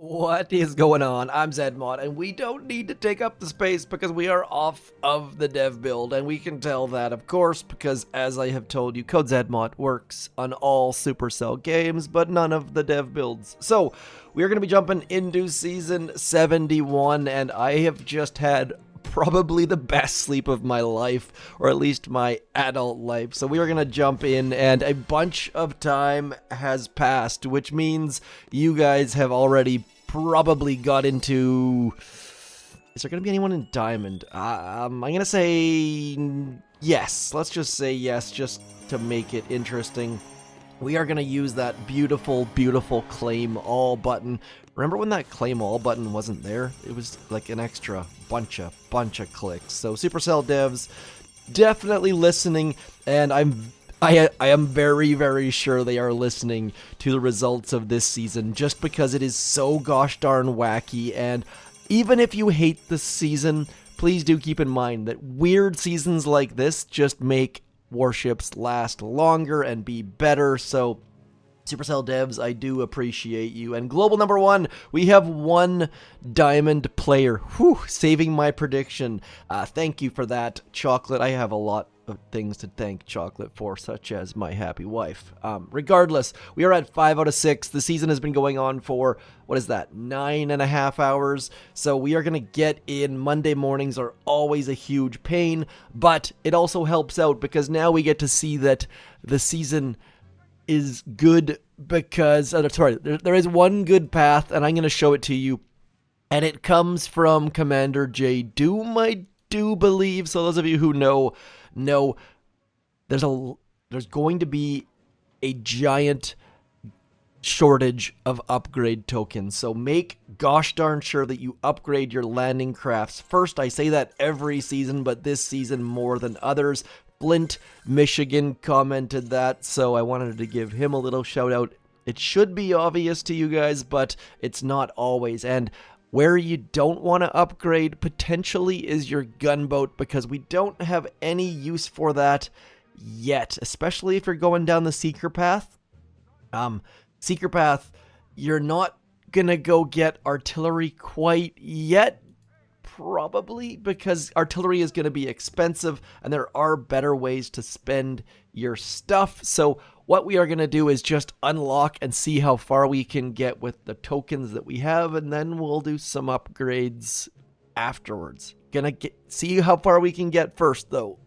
What is going on? I'm Zedmod, and we don't need to take up the space because we are off of the dev build, and we can tell that, of course, because as I have told you, Code Zedmod works on all Supercell games, but none of the dev builds. So, we are going to be jumping into Season 71, and I have just had probably the best sleep of my life, or at least my adult life. So we are going to jump in, and a bunch of time has passed, which means you guys have already probably got into... Is there going to be anyone in Diamond? I'm going to say yes. Let's just say yes, just to make it interesting. We are going to use that beautiful, beautiful claim all button. Remember when that claim all button wasn't there? It was like an extra bunch of clicks. So Supercell devs definitely listening, and I am very, very sure they are listening to the results of this season just because it is so gosh darn wacky. And even if you hate this season, please do keep in mind that weird seasons like this just make Warships last longer and be better. So Supercell devs, I do appreciate you. And global number one, we have one diamond player. Whew, saving my prediction. Thank you for that, Chocolate. I have a lot of things to thank Chocolate for, such as my happy wife. Regardless, we are at 5 out of 6. The season has been going on for, what is that, 9.5 hours. So we are going to get in. Monday mornings are always a huge pain, but it also helps out because now we get to see that the season is good because, there is one good path, and I'm going to show it to you, and it comes from Commander J. Doom, I do believe. So those of you who know, there's going to be a giant shortage of upgrade tokens. So make gosh darn sure that you upgrade your landing crafts first. I say that every season, but this season more than others. Flint, Michigan commented that, so I wanted to give him a little shout out. It should be obvious to you guys, but it's not always. And where you don't want to upgrade potentially is your gunboat, because we don't have any use for that yet, especially if you're going down the seeker path. Seeker path, you're not gonna go get artillery quite yet, probably, because artillery is going to be expensive and there are better ways to spend your stuff. So what we are going to do is just unlock and see how far we can get with the tokens that we have, and then we'll do some upgrades afterwards. See how far we can get first, though.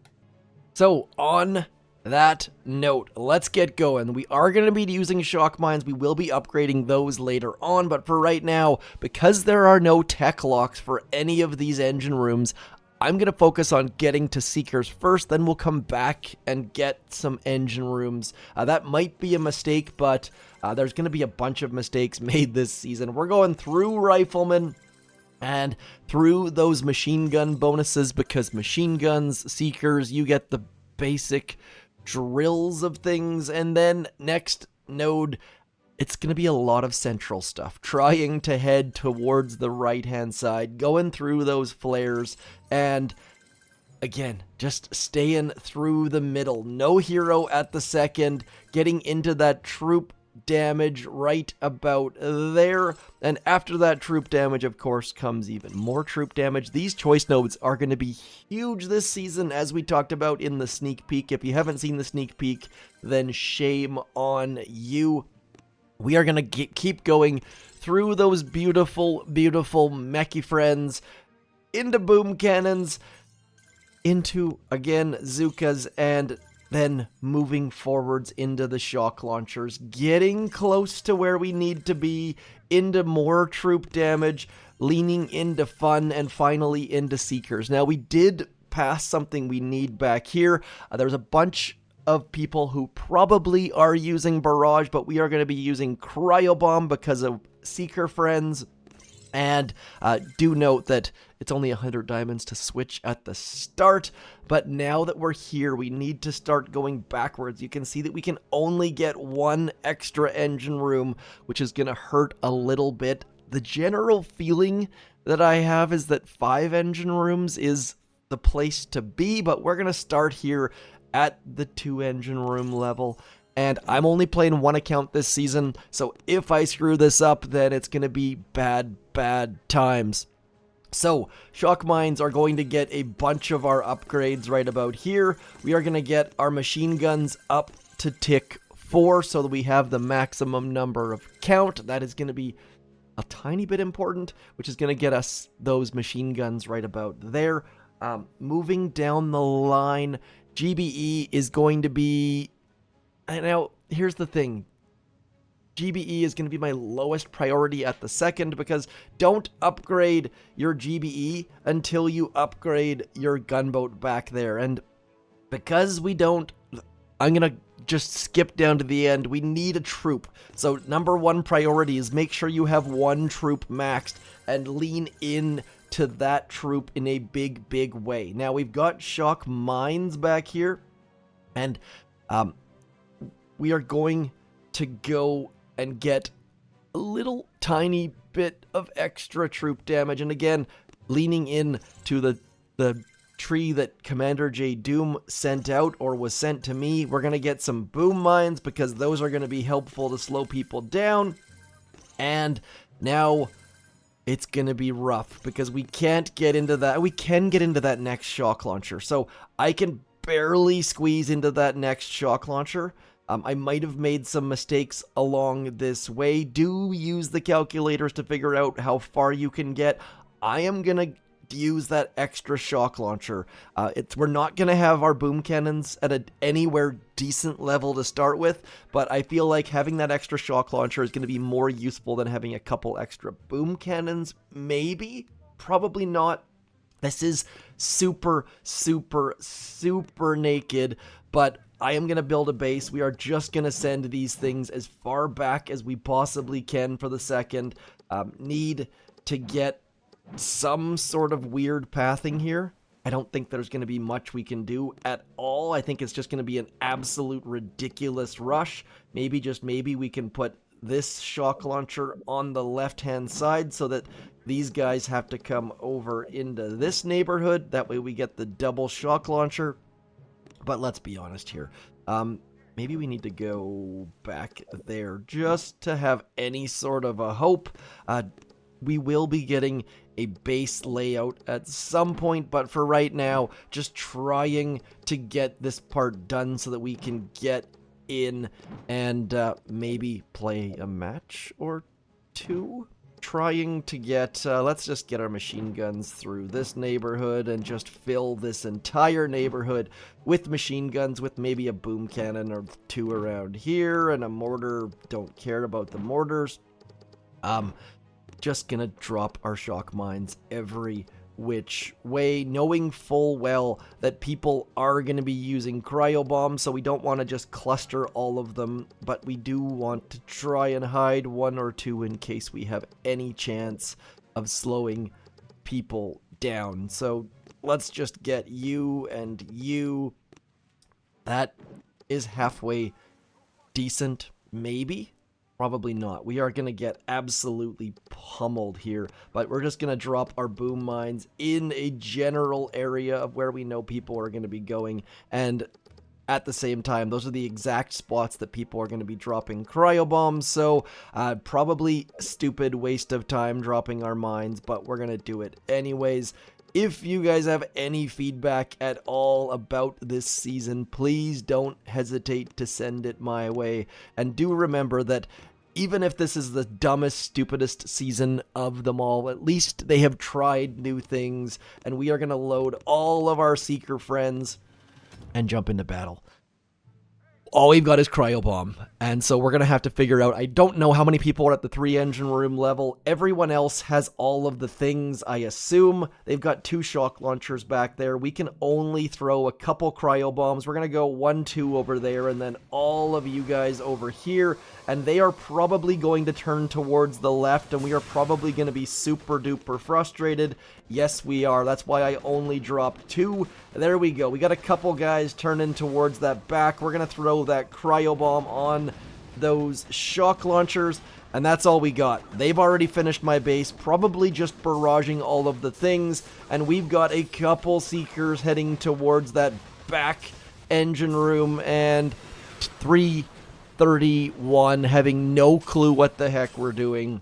So on that note, let's get going. We are going to be using shock mines. We will be upgrading those later on, but for right now, because there are no tech locks for any of these engine rooms, I'm going to focus on getting to Seekers first, then we'll come back and get some engine rooms. That might be a mistake, but there's going to be a bunch of mistakes made this season. We're going through Riflemen and through those machine gun bonuses, because machine guns, Seekers, you get the basic drills of things, and then next node, it's going to be a lot of central stuff, trying to head towards the right hand side, going through those flares, and again, just staying through the middle. No hero at the second, getting into that troop damage right about there, and after that troop damage, of course, comes even more troop damage. These choice nodes are going to be huge this season, as we talked about in the sneak peek. If you haven't seen the sneak peek, then shame on you. We are going to keep going through those beautiful, beautiful mechy friends, into boom cannons, into, again, Zukas, and then moving forwards into the shock launchers, getting close to where we need to be, into more troop damage, leaning into fun, and finally into Seekers. Now, we did pass something we need back here. There's a bunch of people who probably are using Barrage, but we are going to be using Cryo Bomb because of Seeker friends. And do note that it's only 100 diamonds to switch at the start, but now that we're here, we need to start going backwards. You can see that we can only get one extra engine room, which is going to hurt a little bit. The general feeling that I have is that 5 engine rooms is the place to be, but we're going to start here at the 2 engine room level. And I'm only playing one account this season, so if I screw this up, then it's going to be bad, bad times. So, shock mines are going to get a bunch of our upgrades right about here. We are going to get our machine guns up to tick 4 so that we have the maximum number of count. That is going to be a tiny bit important, which is going to get us those machine guns right about there. Moving down the line, GBE is going to be... Now, here's the thing. GBE is going to be my lowest priority at the second, because don't upgrade your GBE until you upgrade your gunboat back there. And because we don't, I'm going to just skip down to the end. We need a troop. So number 1 priority is make sure you have 1 troop maxed and lean in to that troop in a big, big way. Now, we've got shock mines back here, and we are going to go and get a little tiny bit of extra troop damage. And again, leaning in to the tree that Commander J. Doom sent out, or was sent to me, we're going to get some boom mines, because those are going to be helpful to slow people down. And now it's going to be rough, because we can't get into that. We can get into that next shock launcher. So I can barely squeeze into that next shock launcher. I might have made some mistakes along this way. Do use the calculators to figure out how far you can get. I am going to use that extra shock launcher. We're not going to have our boom cannons at anywhere decent level to start with, but I feel like having that extra shock launcher is going to be more useful than having a couple extra boom cannons. Maybe? Probably not. This is super, super, super naked, but I am going to build a base. We are just going to send these things as far back as we possibly can for the second. Need to get some sort of weird pathing here. I don't think there's going to be much we can do at all. I think it's just going to be an absolute ridiculous rush. Maybe, just maybe, we can put this shock launcher on the left-hand side so that these guys have to come over into this neighborhood. That way we get the double shock launcher. But let's be honest here. Maybe we need to go back there just to have any sort of a hope. We will be getting a base layout at some point, but for right now, just trying to get this part done so that we can get in and maybe play a match or 2. Trying to get, let's just get our machine guns through this neighborhood and just fill this entire neighborhood with machine guns, with maybe a boom cannon or 2 around here and a mortar. Don't care about the mortars. Just gonna drop our shock mines every which way, knowing full well that people are going to be using cryo bombs, so we don't want to just cluster all of them, but we do want to try and hide 1 or 2 in case we have any chance of slowing people down. So let's just get you and you. That is halfway decent, maybe? Probably not. We are going to get absolutely pummeled here, but we're just going to drop our boom mines in a general area of where we know people are going to be going, and at the same time, those are the exact spots that people are going to be dropping cryo bombs, so probably stupid waste of time dropping our mines, but we're going to do it anyways. If you guys have any feedback at all about this season, please don't hesitate to send it my way. And do remember that even if this is the dumbest, stupidest season of them all, at least they have tried new things, and we are going to load all of our Seeker friends and jump into battle. All we've got is Cryo Bomb, and so we're going to have to figure out, I don't know how many people are at the 3 engine room level. Everyone else has all of the things, I assume. They've got 2 shock launchers back there. We can only throw a couple Cryo Bombs. We're going to go 1, 2 over there, and then all of you guys over here, and they are probably going to turn towards the left, and we are probably going to be super duper frustrated. Yes, we are. That's why I only dropped 2. There we go. We got a couple guys turning towards that back. We're going to throw that cryo bomb on those shock launchers, and that's all we got. They've already finished my base, probably just barraging all of the things, and we've got a couple Seekers heading towards that back engine room, and 3, 331, having no clue what the heck we're doing.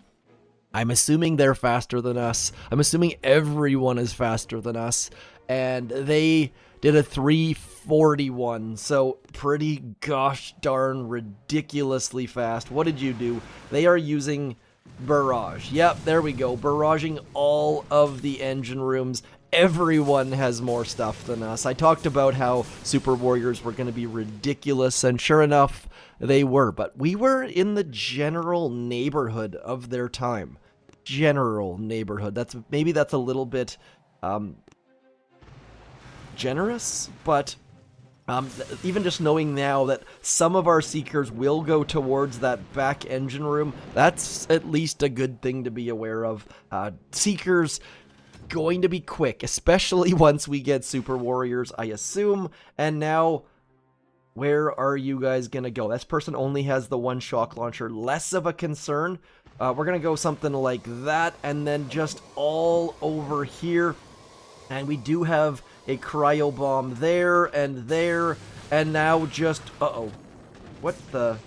I'm assuming they're faster than us. I'm assuming everyone is faster than us. And they did a 341. So pretty gosh darn ridiculously fast. What did you do? They are using Barrage. Yep, there we go. Barraging all of the engine rooms. Everyone has more stuff than us. I talked about how Super Warriors were going to be ridiculous, and sure enough, they were. But we were in the general neighborhood of their time. General neighborhood. Maybe that's a little bit generous, but even just knowing now that some of our Seekers will go towards that back engine room, that's at least a good thing to be aware of. Seekers going to be quick, especially once we get Super Warriors, I assume. And now, where are you guys gonna go? This person only has the one shock launcher. Less of a concern. We're gonna go something like that, and then just all over here. And we do have a Cryo Bomb there, and now just... Uh-oh. What the...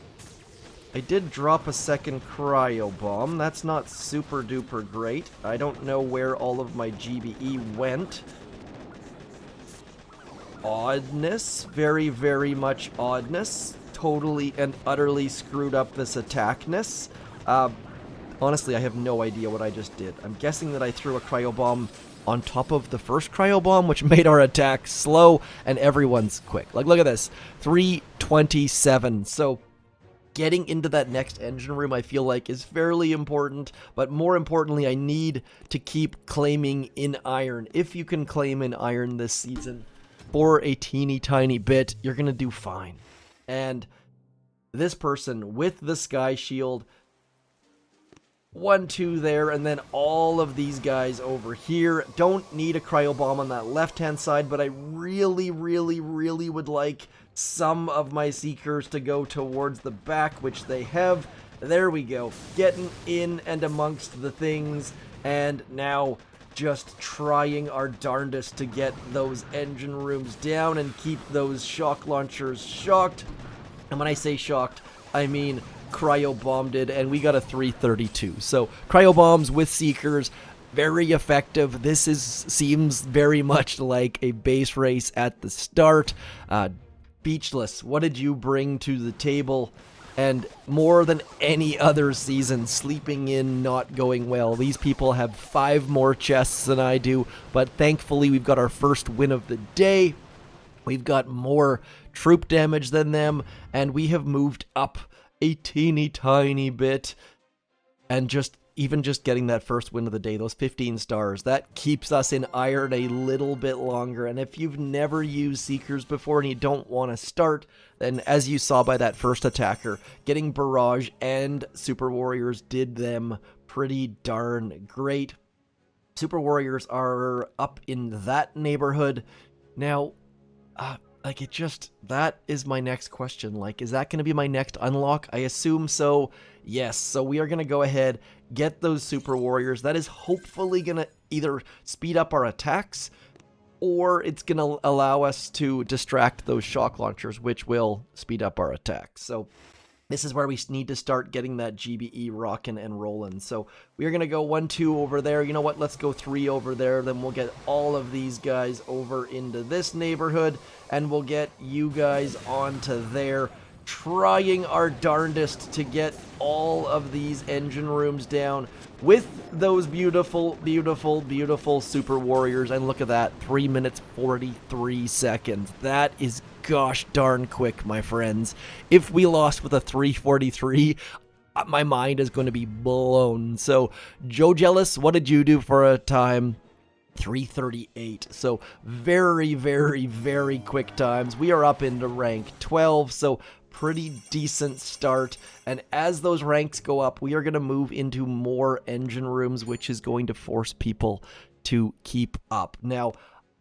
I did drop a second Cryo Bomb. That's not super duper great. I don't know where all of my GBE went. Oddness. Very, very much oddness. Totally and utterly screwed up this attackness. Honestly, I have no idea what I just did. I'm guessing that I threw a Cryo Bomb on top of the first Cryo Bomb, which made our attack slow, and everyone's quick. Like, look at this. 327. So, getting into that next engine room, I feel like, is fairly important, but more importantly, I need to keep claiming in iron. If you can claim in iron this season for a teeny tiny bit, you're gonna do fine. And this person with the Sky Shield, 1, 2 there, and then all of these guys over here. Don't need a Cryo Bomb on that left-hand side, but I really, really, really would like some of my Seekers to go towards the back, which they have. There we go. Getting in and amongst the things, and now just trying our darndest to get those engine rooms down and keep those shock launchers shocked. And when I say shocked, I mean Cryo Bombed it, and we got a 332. So Cryo Bombs with Seekers, very effective. This seems very much like a base race at the start. Beachless, what did you bring to the table? And more than any other season, sleeping in, not going well. These people have 5 more chests than I do, but thankfully we've got our first win of the day. We've got more troop damage than them, and we have moved up a teeny tiny bit. And even just getting that first win of the day, those 15 stars, that keeps us in iron a little bit longer. And if you've never used Seekers before and you don't want to start, then as you saw by that first attacker, getting Barrage and Super Warriors did them pretty darn great. Super Warriors are up in that neighborhood. Now, that is my next question. Like, is that going to be my next unlock? I assume so. Yes. So we are going to go ahead, get those Super Warriors. That is hopefully going to either speed up our attacks, or it's going to allow us to distract those shock launchers, which will speed up our attacks. So this is where we need to start getting that GBE rocking and rolling. So we are going to go 1, 2 over there. You know what? Let's go 3 over there. Then we'll get all of these guys over into this neighborhood, and we'll get you guys onto there, trying our darndest to get all of these engine rooms down with those beautiful, beautiful, beautiful Super Warriors. And look at that, 3 minutes 43 seconds. That is gosh darn quick, my friends. If we lost with a 3:43, my mind is going to be blown. So, Joe Jealous, what did you do for a time? 3:38. So very, very, very quick times. We are up into rank 12, so pretty decent start. And as those ranks go up, we are going to move into more engine rooms, which is going to force people to keep up. Now,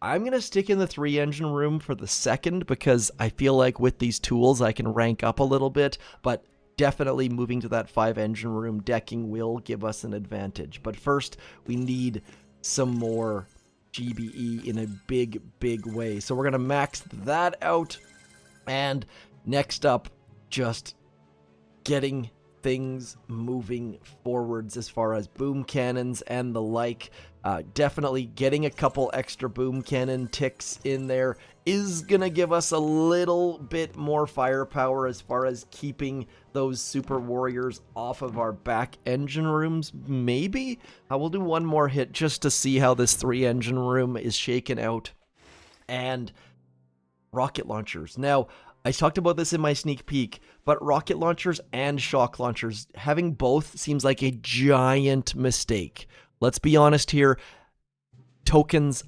I'm going to stick in the 3 engine room for the second, because I feel like with these tools I can rank up a little bit, but definitely moving to that 5 engine room decking will give us an advantage. But first, we need some more GBE in a big, big way. So we're going to max that out. And next up, just getting things moving forwards as far as boom cannons and the like. Definitely getting a couple extra boom cannon ticks in there is gonna give us a little bit more firepower as far as keeping those super warriors off of our back engine rooms. Maybe we'll do one more hit just to see how this 3 engine room is shaken out. And rocket launchers. Now, I talked about this in my sneak peek, but rocket launchers and shock launchers, having both seems like a giant mistake. Let's be honest here.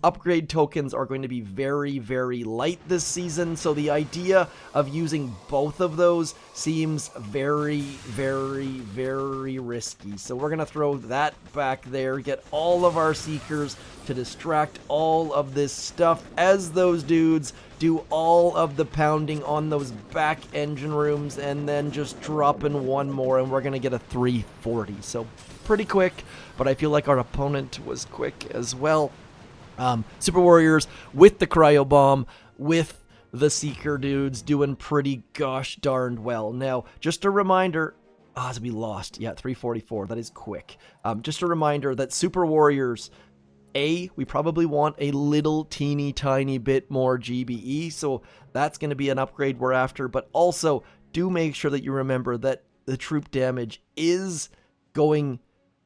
Upgrade tokens are going to be very, very light this season, so the idea of using both of those seems very, very, very risky. So we're going to throw that back there, get all of our seekers to distract all of this stuff as those dudes do all of the pounding on those back engine rooms, and then just drop in one more, and we're going to get a 340. So pretty quick, but I feel like our opponent was quick as well. Super Warriors with the Cryo Bomb, with the Seeker dudes doing pretty gosh darned well. Now, just a reminder, we lost. Yeah, 344, that is quick. Just a reminder that Super Warriors, we probably want a little teeny tiny bit more GBE, so that's going to be an upgrade we're after, but also do make sure that you remember that the troop damage is going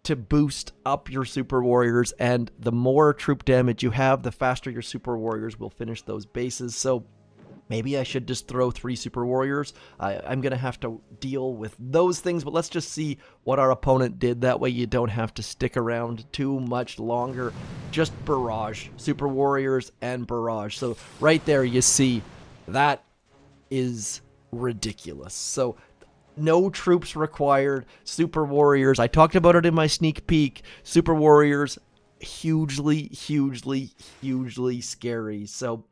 to boost up your Super Warriors, and the more troop damage you have, the faster your Super Warriors will finish those bases. So maybe I should just throw 3 Super Warriors. I'm going to have to deal with those things, but let's just see what our opponent did. That way you don't have to stick around too much longer. Just Barrage, Super Warriors and Barrage. So right there you see that is ridiculous. So no troops required. Super Warriors, I talked about it in my sneak peek. Super Warriors, hugely, hugely, hugely scary. So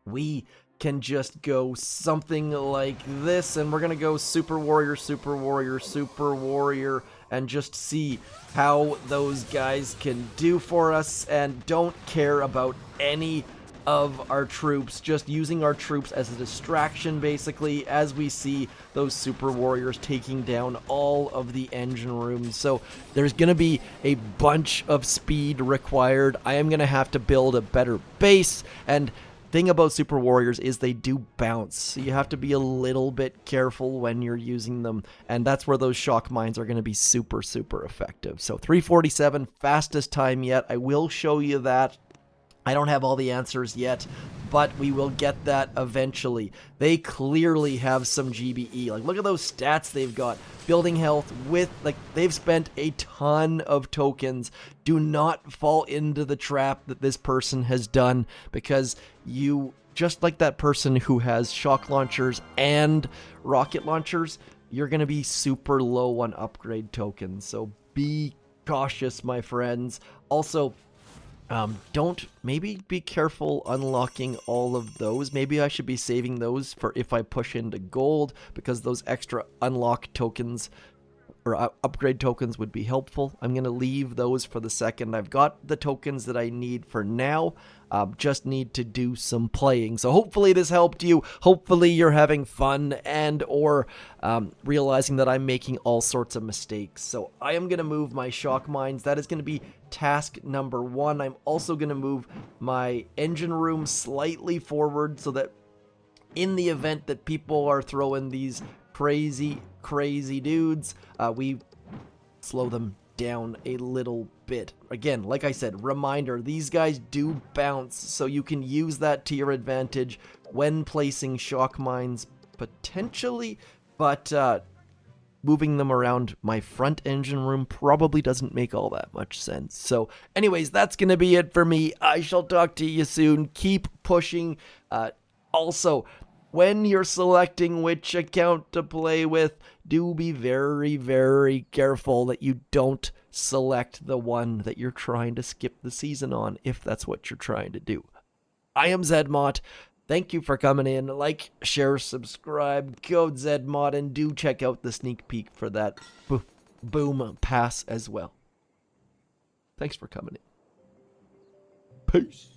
we can just go something like this, and we're going to go Super Warrior, Super Warrior, Super Warrior, and just see how those guys can do for us, and don't care about any of our troops, just using our troops as a distraction basically as we see those Super Warriors taking down all of the engine rooms. So there's going to be a bunch of speed required. I am going to have to build a better base, and thing about Super Warriors is they do bounce, so you have to be a little bit careful when you're using them, and that's where those shock mines are going to be super, super effective. So 347, fastest time yet. I will show you that. I don't have all the answers yet, but we will get that eventually. They clearly have some GBE. Like, look at those stats they've got. Building health with, like, they've spent a ton of tokens. Do not fall into the trap that this person has done, because you, just like that person who has shock launchers and rocket launchers, you're going to be super low on upgrade tokens. So be cautious, my friends. Also, maybe be careful unlocking all of those. Maybe I should be saving those for if I push into gold, because those extra unlock tokens or upgrade tokens would be helpful. I'm going to leave those for the second. I've got the tokens that I need for now. Just need to do some playing. So hopefully this helped you. Hopefully you're having fun and or realizing that I'm making all sorts of mistakes. So I am going to move my shock mines. That is going to be task number 1. I'm also going to move my engine room slightly forward so that in the event that people are throwing these crazy dudes, we slow them down a little bit. Again, like I said, reminder, these guys do bounce, so you can use that to your advantage when placing shock mines potentially, but moving them around my front engine room probably doesn't make all that much sense. So anyways, that's gonna be it for me. I shall talk to you soon. Keep pushing. Also, when you're selecting which account to play with, do be very, very careful that you don't select the one that you're trying to skip the season on, if that's what you're trying to do. I am Zedmot. Thank you for coming in. Like, share, subscribe, code Zedmot, and do check out the sneak peek for that boom pass as well. Thanks for coming in. Peace.